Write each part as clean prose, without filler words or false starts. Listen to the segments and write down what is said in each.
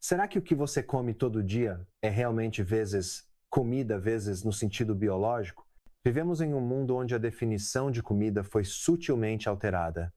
Será que o que você come todo dia é realmente vezes comida, vezes no sentido biológico? Vivemos em um mundo onde a definição de comida foi sutilmente alterada.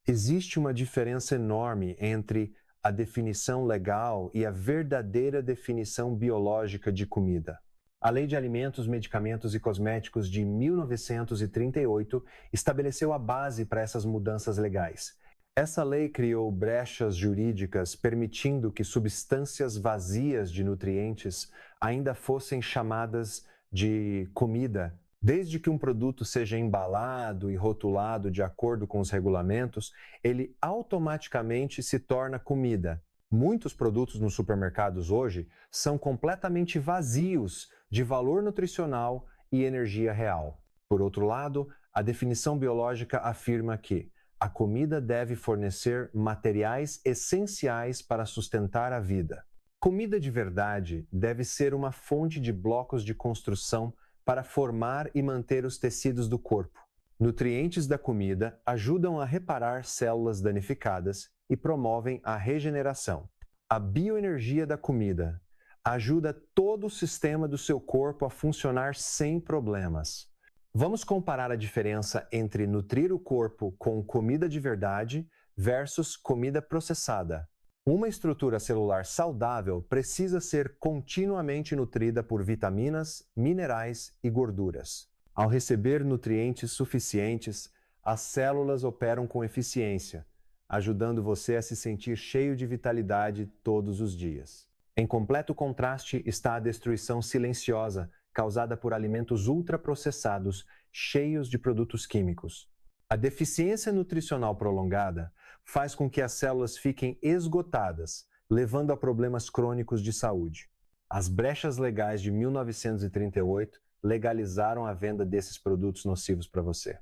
Existe uma diferença enorme entre a definição legal e a verdadeira definição biológica de comida. A Lei de Alimentos, Medicamentos e Cosméticos de 1938 estabeleceu a base para essas mudanças legais. Essa lei criou brechas jurídicas permitindo que substâncias vazias de nutrientes ainda fossem chamadas de comida, desde que um produto seja embalado e rotulado de acordo com os regulamentos, ele automaticamente se torna comida. Muitos produtos nos supermercados hoje são completamente vazios de valor nutricional e energia real. Por outro lado, a definição biológica afirma que a comida deve fornecer materiais essenciais para sustentar a vida. Comida de verdade deve ser uma fonte de blocos de construção para formar e manter os tecidos do corpo. Nutrientes da comida ajudam a reparar células danificadas e promovem a regeneração. A bioenergia da comida ajuda todo o sistema do seu corpo a funcionar sem problemas. Vamos comparar a diferença entre nutrir o corpo com comida de verdade versus comida processada. Uma estrutura celular saudável precisa ser continuamente nutrida por vitaminas, minerais e gorduras. Ao receber nutrientes suficientes, as células operam com eficiência, ajudando você a se sentir cheio de vitalidade todos os dias. Em completo contraste está a destruição silenciosa causada por alimentos ultraprocessados, cheios de produtos químicos. A deficiência nutricional prolongada faz com que as células fiquem esgotadas, levando a problemas crônicos de saúde. As brechas legais de 1938 legalizaram a venda desses produtos nocivos para você.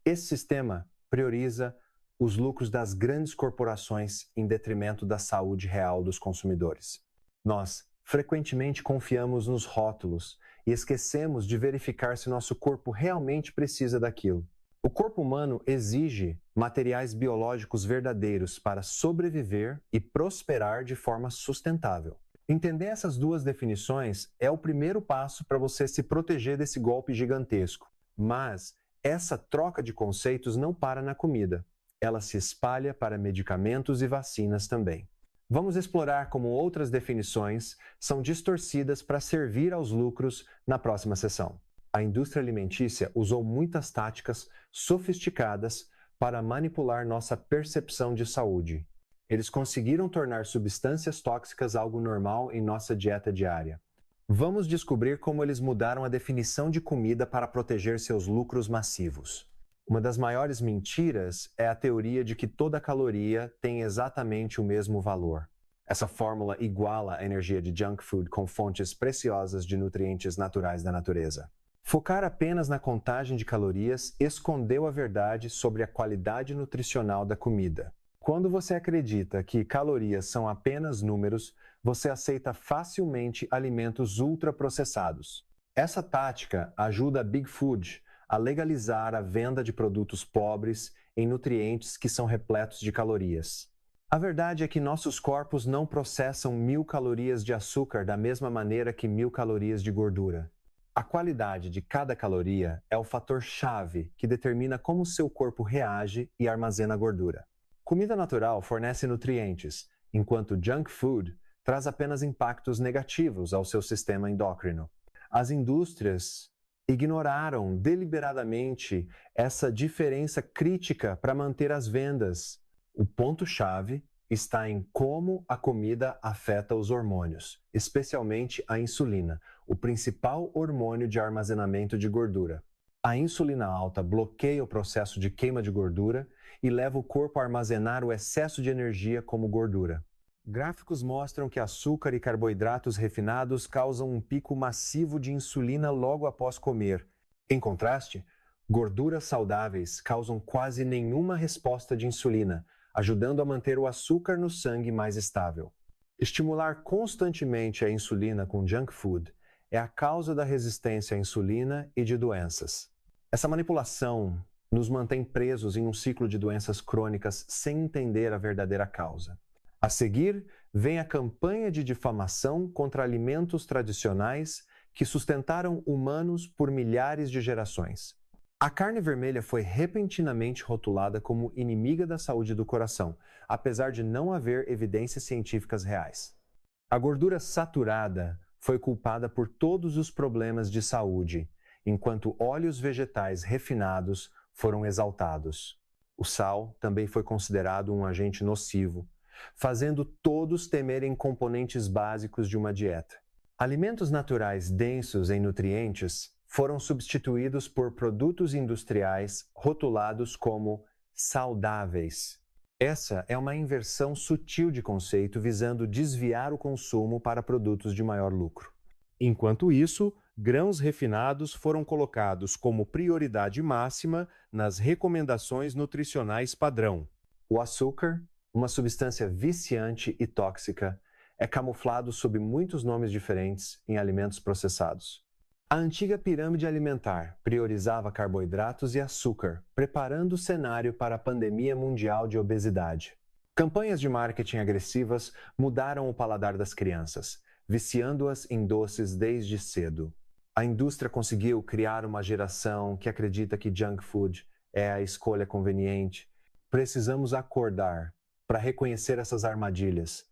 Esse sistema prioriza os lucros das grandes corporações em detrimento da saúde real dos consumidores. Nós frequentemente confiamos nos rótulos e esquecemos de verificar se nosso corpo realmente precisa daquilo. O corpo humano exige materiais biológicos verdadeiros para sobreviver e prosperar de forma sustentável. Entender essas duas definições é o primeiro passo para você se proteger desse golpe gigantesco. Mas essa troca de conceitos não para na comida. Ela se espalha para medicamentos e vacinas também. Vamos explorar como outras definições são distorcidas para servir aos lucros na próxima sessão. A indústria alimentícia usou muitas táticas sofisticadas para manipular nossa percepção de saúde. Eles conseguiram tornar substâncias tóxicas algo normal em nossa dieta diária. Vamos descobrir como eles mudaram a definição de comida para proteger seus lucros massivos. Uma das maiores mentiras é a teoria de que toda caloria tem exatamente o mesmo valor. Essa fórmula iguala a energia de junk food com fontes preciosas de nutrientes naturais da natureza. Focar apenas na contagem de calorias escondeu a verdade sobre a qualidade nutricional da comida. Quando você acredita que calorias são apenas números, você aceita facilmente alimentos ultraprocessados. Essa tática ajuda a Big Food a legalizar a venda de produtos pobres em nutrientes que são repletos de calorias. A verdade é que nossos corpos não processam 1000 calorias de açúcar da mesma maneira que 1000 calorias de gordura. A qualidade de cada caloria é o fator-chave que determina como seu corpo reage e armazena gordura. Comida natural fornece nutrientes, enquanto junk food traz apenas impactos negativos ao seu sistema endócrino. As indústrias ignoraram deliberadamente essa diferença crítica para manter as vendas. O ponto-chave está em como a comida afeta os hormônios, especialmente a insulina, o principal hormônio de armazenamento de gordura. A insulina alta bloqueia o processo de queima de gordura e leva o corpo a armazenar o excesso de energia como gordura. Gráficos mostram que açúcar e carboidratos refinados causam um pico massivo de insulina logo após comer. Em contraste, gorduras saudáveis causam quase nenhuma resposta de insulina, ajudando a manter o açúcar no sangue mais estável. Estimular constantemente a insulina com junk food é a causa da resistência à insulina e de doenças. Essa manipulação nos mantém presos em um ciclo de doenças crônicas sem entender a verdadeira causa. A seguir, vem a campanha de difamação contra alimentos tradicionais que sustentaram humanos por milhares de gerações. A carne vermelha foi repentinamente rotulada como inimiga da saúde do coração, apesar de não haver evidências científicas reais. A gordura saturada foi culpada por todos os problemas de saúde, enquanto óleos vegetais refinados foram exaltados. O sal também foi considerado um agente nocivo, fazendo todos temerem componentes básicos de uma dieta. Alimentos naturais densos em nutrientes foram substituídos por produtos industriais rotulados como saudáveis. Essa é uma inversão sutil de conceito visando desviar o consumo para produtos de maior lucro. Enquanto isso, grãos refinados foram colocados como prioridade máxima nas recomendações nutricionais padrão. O açúcar, uma substância viciante e tóxica, é camuflado sob muitos nomes diferentes em alimentos processados. A antiga pirâmide alimentar priorizava carboidratos e açúcar, preparando o cenário para a pandemia mundial de obesidade. Campanhas de marketing agressivas mudaram o paladar das crianças, viciando-as em doces desde cedo. A indústria conseguiu criar uma geração que acredita que junk food é a escolha conveniente. Precisamos acordar para reconhecer essas armadilhas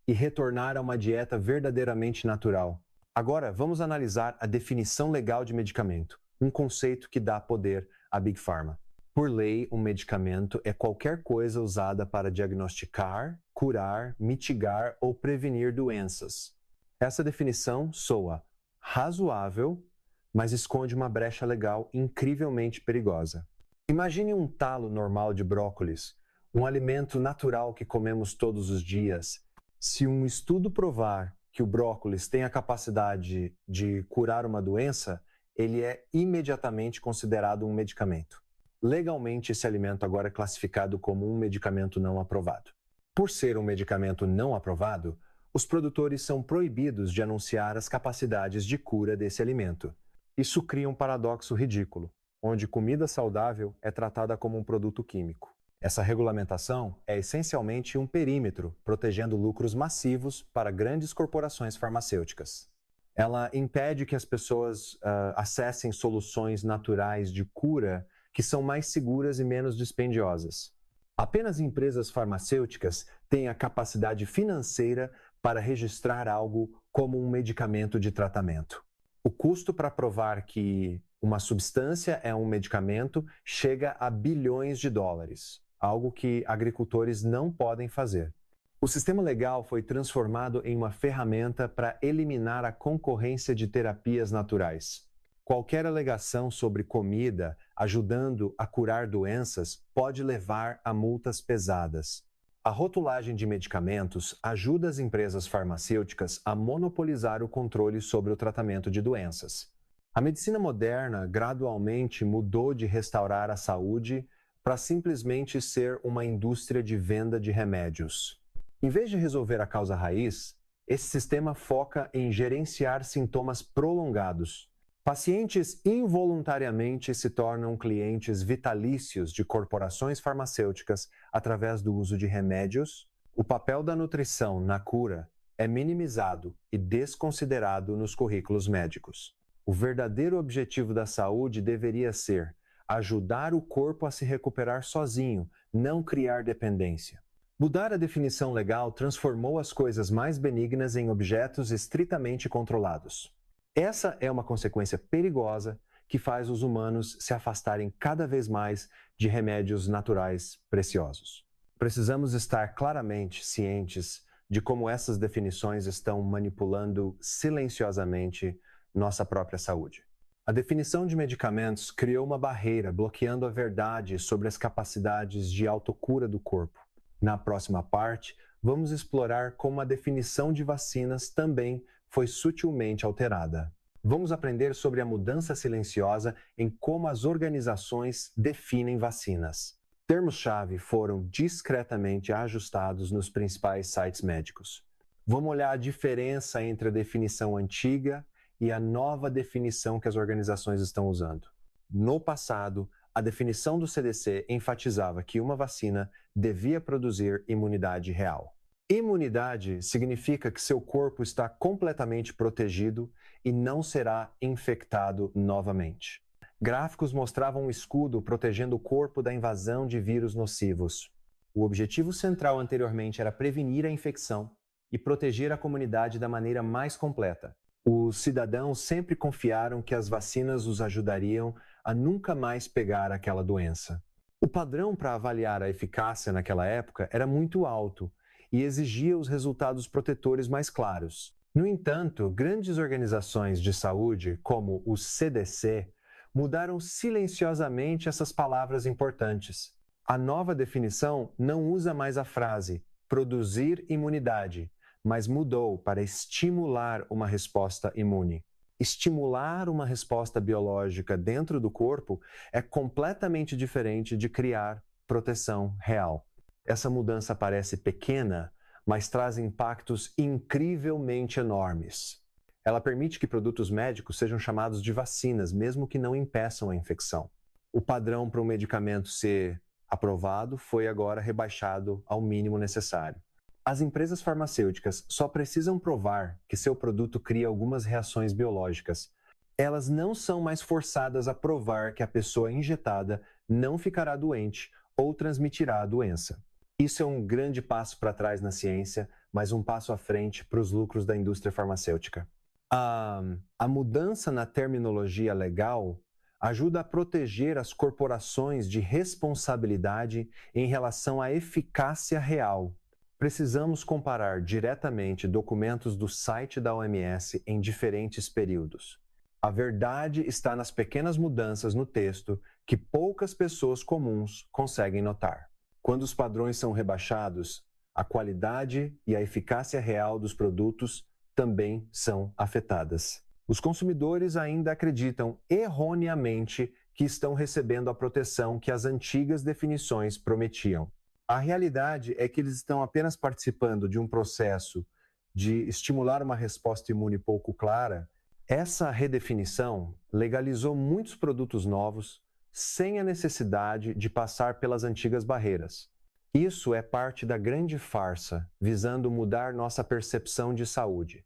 e retornar a uma dieta verdadeiramente natural. Agora, vamos analisar a definição legal de medicamento, um conceito que dá poder à Big Pharma. Por lei, um medicamento é qualquer coisa usada para diagnosticar, curar, mitigar ou prevenir doenças. Essa definição soa razoável, mas esconde uma brecha legal incrivelmente perigosa. Imagine um talo normal de brócolis, um alimento natural que comemos todos os dias. Se um estudo provar que o brócolis tem a capacidade de curar uma doença, ele é imediatamente considerado um medicamento. Legalmente, esse alimento agora é classificado como um medicamento não aprovado. Por ser um medicamento não aprovado, os produtores são proibidos de anunciar as capacidades de cura desse alimento. Isso cria um paradoxo ridículo, onde comida saudável é tratada como um produto químico. Essa regulamentação é essencialmente um perímetro protegendo lucros massivos para grandes corporações farmacêuticas. Ela impede que as pessoas acessem soluções naturais de cura que são mais seguras e menos dispendiosas. Apenas empresas farmacêuticas têm a capacidade financeira para registrar algo como um medicamento de tratamento. O custo para provar que uma substância é um medicamento chega a bilhões de dólares. Algo que agricultores não podem fazer. O sistema legal foi transformado em uma ferramenta para eliminar a concorrência de terapias naturais. Qualquer alegação sobre comida ajudando a curar doenças pode levar a multas pesadas. A rotulagem de medicamentos ajuda as empresas farmacêuticas a monopolizar o controle sobre o tratamento de doenças. A medicina moderna gradualmente mudou de restaurar a saúde para simplesmente ser uma indústria de venda de remédios. Em vez de resolver a causa raiz, esse sistema foca em gerenciar sintomas prolongados. Pacientes involuntariamente se tornam clientes vitalícios de corporações farmacêuticas através do uso de remédios. O papel da nutrição na cura é minimizado e desconsiderado nos currículos médicos. O verdadeiro objetivo da saúde deveria ser ajudar o corpo a se recuperar sozinho, não criar dependência. Mudar a definição legal transformou as coisas mais benignas em objetos estritamente controlados. Essa é uma consequência perigosa que faz os humanos se afastarem cada vez mais de remédios naturais preciosos. Precisamos estar claramente cientes de como essas definições estão manipulando silenciosamente nossa própria saúde. A definição de medicamentos criou uma barreira bloqueando a verdade sobre as capacidades de autocura do corpo. Na próxima parte, vamos explorar como a definição de vacinas também foi sutilmente alterada. Vamos aprender sobre a mudança silenciosa em como as organizações definem vacinas. Termos-chave foram discretamente ajustados nos principais sites médicos. Vamos olhar a diferença entre a definição antiga e a nova definição que as organizações estão usando. No passado, a definição do CDC enfatizava que uma vacina devia produzir imunidade real. Imunidade significa que seu corpo está completamente protegido e não será infectado novamente. Gráficos mostravam um escudo protegendo o corpo da invasão de vírus nocivos. O objetivo central anteriormente era prevenir a infecção e proteger a comunidade da maneira mais completa. Os cidadãos sempre confiaram que as vacinas os ajudariam a nunca mais pegar aquela doença. O padrão para avaliar a eficácia naquela época era muito alto e exigia os resultados protetores mais claros. No entanto, grandes organizações de saúde, como o CDC, mudaram silenciosamente essas palavras importantes. A nova definição não usa mais a frase produzir imunidade, mas mudou para estimular uma resposta imune. Estimular uma resposta biológica dentro do corpo é completamente diferente de criar proteção real. Essa mudança parece pequena, mas traz impactos incrivelmente enormes. Ela permite que produtos médicos sejam chamados de vacinas, mesmo que não impeçam a infecção. O padrão para um medicamento ser aprovado foi agora rebaixado ao mínimo necessário. As empresas farmacêuticas só precisam provar que seu produto cria algumas reações biológicas. Elas não são mais forçadas a provar que a pessoa injetada não ficará doente ou transmitirá a doença. Isso é um grande passo para trás na ciência, mas um passo à frente para os lucros da indústria farmacêutica. A mudança na terminologia legal ajuda a proteger as corporações de responsabilidade em relação à eficácia real. Precisamos comparar diretamente documentos do site da OMS em diferentes períodos. A verdade está nas pequenas mudanças no texto que poucas pessoas comuns conseguem notar. Quando os padrões são rebaixados, a qualidade e a eficácia real dos produtos também são afetadas. Os consumidores ainda acreditam erroneamente que estão recebendo a proteção que as antigas definições prometiam. A realidade é que eles estão apenas participando de um processo de estimular uma resposta imune pouco clara. Essa redefinição legalizou muitos produtos novos sem a necessidade de passar pelas antigas barreiras. Isso é parte da grande farsa visando mudar nossa percepção de saúde.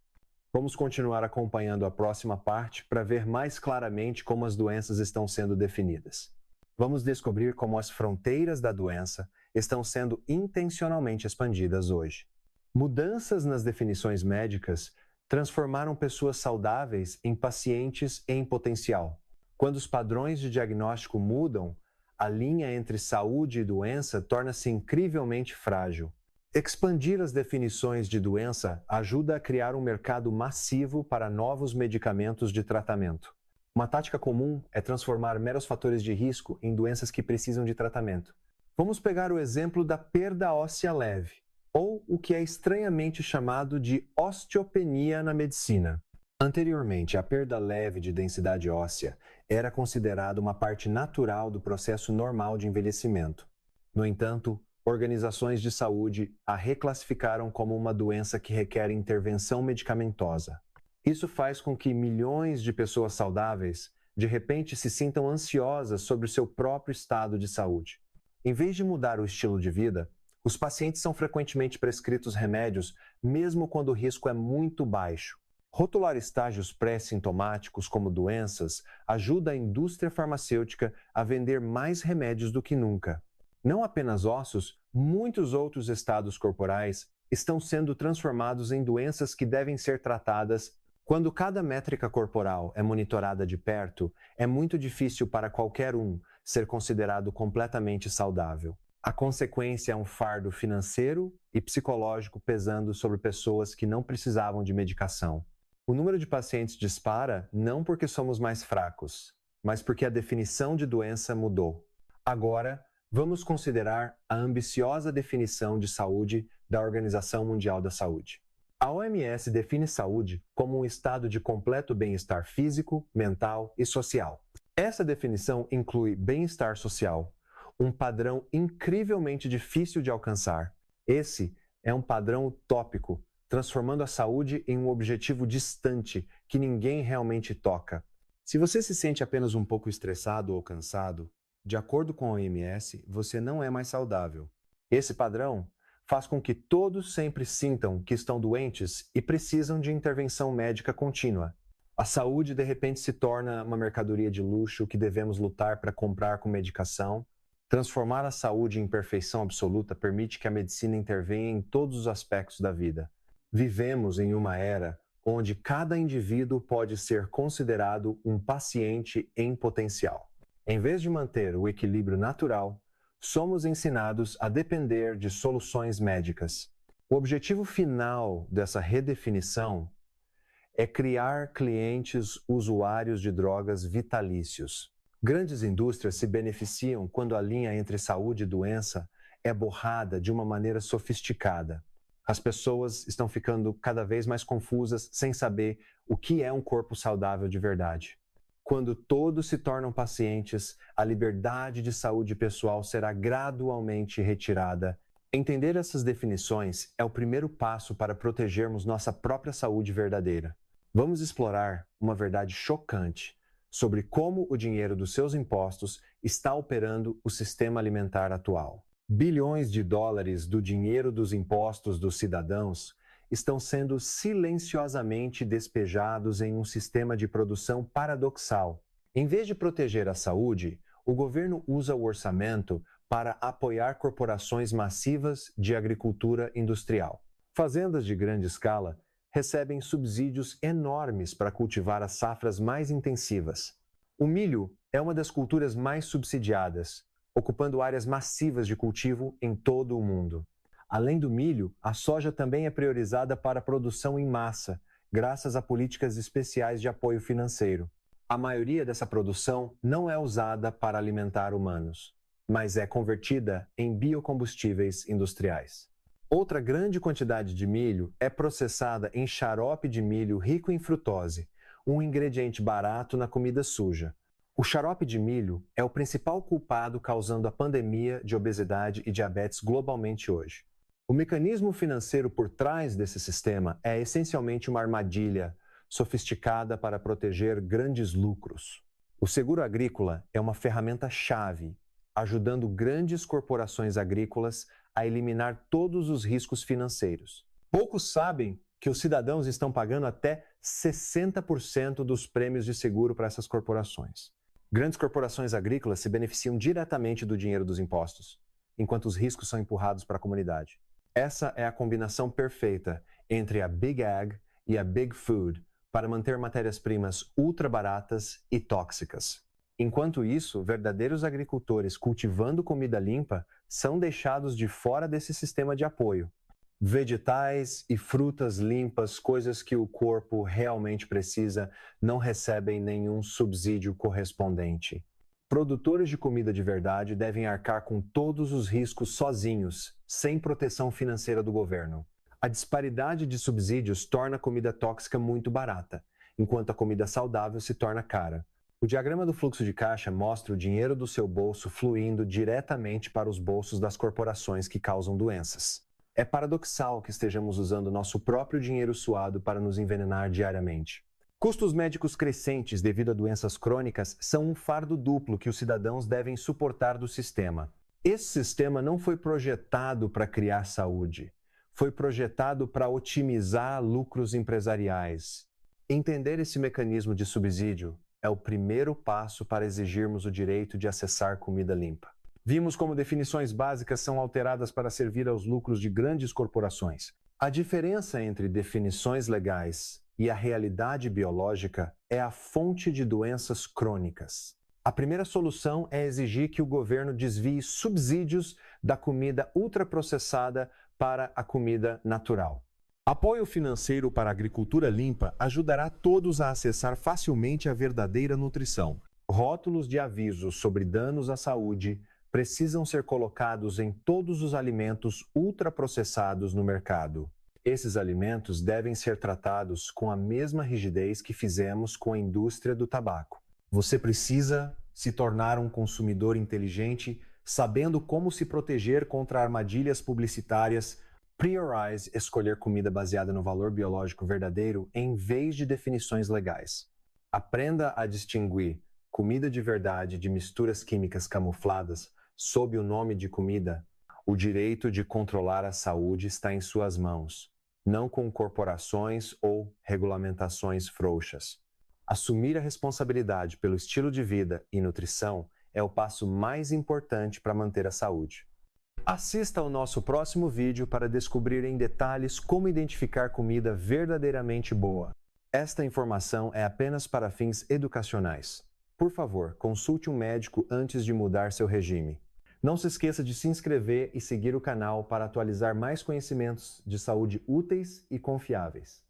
Vamos continuar acompanhando a próxima parte para ver mais claramente como as doenças estão sendo definidas. Vamos descobrir como as fronteiras da doença estão sendo intencionalmente expandidas hoje. Mudanças nas definições médicas transformaram pessoas saudáveis em pacientes em potencial. Quando os padrões de diagnóstico mudam, a linha entre saúde e doença torna-se incrivelmente frágil. Expandir as definições de doença ajuda a criar um mercado massivo para novos medicamentos de tratamento. Uma tática comum é transformar meros fatores de risco em doenças que precisam de tratamento. Vamos pegar o exemplo da perda óssea leve, ou o que é estranhamente chamado de osteopenia na medicina. Anteriormente, a perda leve de densidade óssea era considerada uma parte natural do processo normal de envelhecimento. No entanto, organizações de saúde a reclassificaram como uma doença que requer intervenção medicamentosa. Isso faz com que milhões de pessoas saudáveis, de repente, se sintam ansiosas sobre o seu próprio estado de saúde. Em vez de mudar o estilo de vida, os pacientes são frequentemente prescritos remédios, mesmo quando o risco é muito baixo. Rotular estágios pré-sintomáticos como doenças ajuda a indústria farmacêutica a vender mais remédios do que nunca. Não apenas ossos, muitos outros estados corporais estão sendo transformados em doenças que devem ser tratadas. Quando cada métrica corporal é monitorada de perto, é muito difícil para qualquer um ser considerado completamente saudável. A consequência é um fardo financeiro e psicológico pesando sobre pessoas que não precisavam de medicação. O número de pacientes dispara não porque somos mais fracos, mas porque a definição de doença mudou. Agora, vamos considerar a ambiciosa definição de saúde da Organização Mundial da Saúde. A OMS define saúde como um estado de completo bem-estar físico, mental e social. Essa definição inclui bem-estar social, um padrão incrivelmente difícil de alcançar. Esse é um padrão utópico, transformando a saúde em um objetivo distante que ninguém realmente toca. Se você se sente apenas um pouco estressado ou cansado, de acordo com a OMS, você não é mais saudável. Esse padrão faz com que todos sempre sintam que estão doentes e precisam de intervenção médica contínua. A saúde, de repente, se torna uma mercadoria de luxo que devemos lutar para comprar com medicação. Transformar a saúde em perfeição absoluta permite que a medicina intervenha em todos os aspectos da vida. Vivemos em uma era onde cada indivíduo pode ser considerado um paciente em potencial. Em vez de manter o equilíbrio natural, somos ensinados a depender de soluções médicas. O objetivo final dessa redefinição é criar clientes usuários de drogas vitalícios. Grandes indústrias se beneficiam quando a linha entre saúde e doença é borrada de uma maneira sofisticada. As pessoas estão ficando cada vez mais confusas sem saber o que é um corpo saudável de verdade. Quando todos se tornam pacientes, a liberdade de saúde pessoal será gradualmente retirada. Entender essas definições é o primeiro passo para protegermos nossa própria saúde verdadeira. Vamos explorar uma verdade chocante sobre como o dinheiro dos seus impostos está operando o sistema alimentar atual. Bilhões de dólares do dinheiro dos impostos dos cidadãos estão sendo silenciosamente despejados em um sistema de produção paradoxal. Em vez de proteger a saúde, o governo usa o orçamento para apoiar corporações massivas de agricultura industrial. Fazendas de grande escala recebem subsídios enormes para cultivar as safras mais intensivas. O milho é uma das culturas mais subsidiadas, ocupando áreas massivas de cultivo em todo o mundo. Além do milho, a soja também é priorizada para a produção em massa, graças a políticas especiais de apoio financeiro. A maioria dessa produção não é usada para alimentar humanos, mas é convertida em biocombustíveis industriais. Outra grande quantidade de milho é processada em xarope de milho rico em frutose, um ingrediente barato na comida suja. O xarope de milho é o principal culpado causando a pandemia de obesidade e diabetes globalmente hoje. O mecanismo financeiro por trás desse sistema é essencialmente uma armadilha sofisticada para proteger grandes lucros. O seguro agrícola é uma ferramenta-chave, ajudando grandes corporações agrícolas a eliminar todos os riscos financeiros. Poucos sabem que os cidadãos estão pagando até 60% dos prêmios de seguro para essas corporações. Grandes corporações agrícolas se beneficiam diretamente do dinheiro dos impostos, enquanto os riscos são empurrados para a comunidade. Essa é a combinação perfeita entre a Big Ag e a Big Food para manter matérias-primas ultra baratas e tóxicas. Enquanto isso, verdadeiros agricultores cultivando comida limpa são deixados de fora desse sistema de apoio. Vegetais e frutas limpas, coisas que o corpo realmente precisa, não recebem nenhum subsídio correspondente. Produtores de comida de verdade devem arcar com todos os riscos sozinhos, sem proteção financeira do governo. A disparidade de subsídios torna a comida tóxica muito barata, enquanto a comida saudável se torna cara. O diagrama do fluxo de caixa mostra o dinheiro do seu bolso fluindo diretamente para os bolsos das corporações que causam doenças. É paradoxal que estejamos usando nosso próprio dinheiro suado para nos envenenar diariamente. Custos médicos crescentes devido a doenças crônicas são um fardo duplo que os cidadãos devem suportar do sistema. Esse sistema não foi projetado para criar saúde. Foi projetado para otimizar lucros empresariais. Entender esse mecanismo de subsídio é o primeiro passo para exigirmos o direito de acessar comida limpa. Vimos como definições básicas são alteradas para servir aos lucros de grandes corporações. A diferença entre definições legais e a realidade biológica é a fonte de doenças crônicas. A primeira solução é exigir que o governo desvie subsídios da comida ultraprocessada para a comida natural. Apoio financeiro para a agricultura limpa ajudará todos a acessar facilmente a verdadeira nutrição. Rótulos de aviso sobre danos à saúde precisam ser colocados em todos os alimentos ultraprocessados no mercado. Esses alimentos devem ser tratados com a mesma rigidez que fizemos com a indústria do tabaco. Você precisa se tornar um consumidor inteligente, sabendo como se proteger contra armadilhas publicitárias. Priorize escolher comida baseada no valor biológico verdadeiro em vez de definições legais. Aprenda a distinguir comida de verdade de misturas químicas camufladas sob o nome de comida, O direito de controlar a saúde está em suas mãos, não com corporações ou regulamentações frouxas. Assumir a responsabilidade pelo estilo de vida e nutrição é o passo mais importante para manter a saúde. Assista ao nosso próximo vídeo para descobrir em detalhes como identificar comida verdadeiramente boa. Esta informação é apenas para fins educacionais. Por favor, consulte um médico antes de mudar seu regime. Não se esqueça de se inscrever e seguir o canal para atualizar mais conhecimentos de saúde úteis e confiáveis.